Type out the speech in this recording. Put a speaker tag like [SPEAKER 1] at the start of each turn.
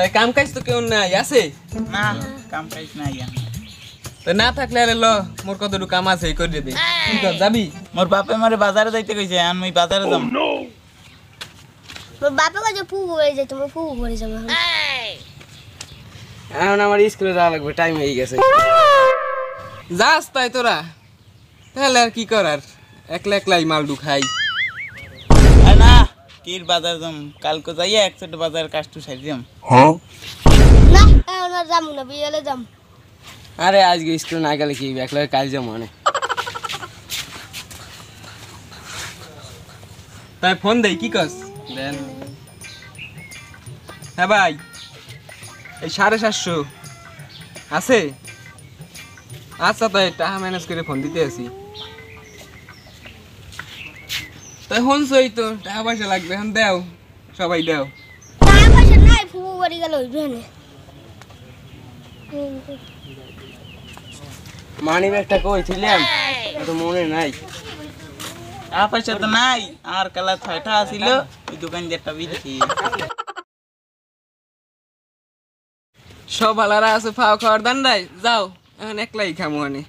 [SPEAKER 1] তাই কাম কাজ তো কেউ নাই আছে
[SPEAKER 2] না কাম কাজ নাই
[SPEAKER 1] তো না থাকলে আরে ল মোর কতটুকু কাম আছে এই করে দে কি কর যাবি
[SPEAKER 2] মোর বাপে মারে বাজারে যাইতে কইছে আমি বাজারে যাম
[SPEAKER 3] মোর বাপে কাছে ফু হয়ে যায় তুমি ফু করে যাবে
[SPEAKER 4] এখন আমার স্কুলে যাওয়া লাগবে টাইম হয়ে গেছে
[SPEAKER 1] যাস তাই তোরা তাহলে আর কি করার একলা একলাই মালডু খাই
[SPEAKER 2] না কির বাজার যাম কালকে যাইয়া একসাথে বাজার কাজটু সারি যাম
[SPEAKER 3] না এখন আর যাবো না বিয়েলে যাম
[SPEAKER 4] আরে আজকে স্কুলে না গেলে কি একলা কাল যাবো মানে
[SPEAKER 1] তাই ফোন দেই কি কস দেন হ্যাঁ ভাই এই 750 আছে আচ্ছা তাই টাকা ম্যানেজ করে ফোন দিতে আসি তাই হনসই তো টাকা পয়সা লাগবে এখন দেও সবাই দেও
[SPEAKER 3] টাকা পয়সা নাই ফু বাড়ি গেল হইবে না
[SPEAKER 4] মানি ব্যাগটা কই ছিলাম তো মনে নাই
[SPEAKER 2] পয়সা তো নাই আর কালা 6টা আছিল ওই দোকান যেটা বিলছি
[SPEAKER 1] সব ভালারা আছে ফাও খাওয়ার দান্ডাই যাও এখন একলাই খামো আনে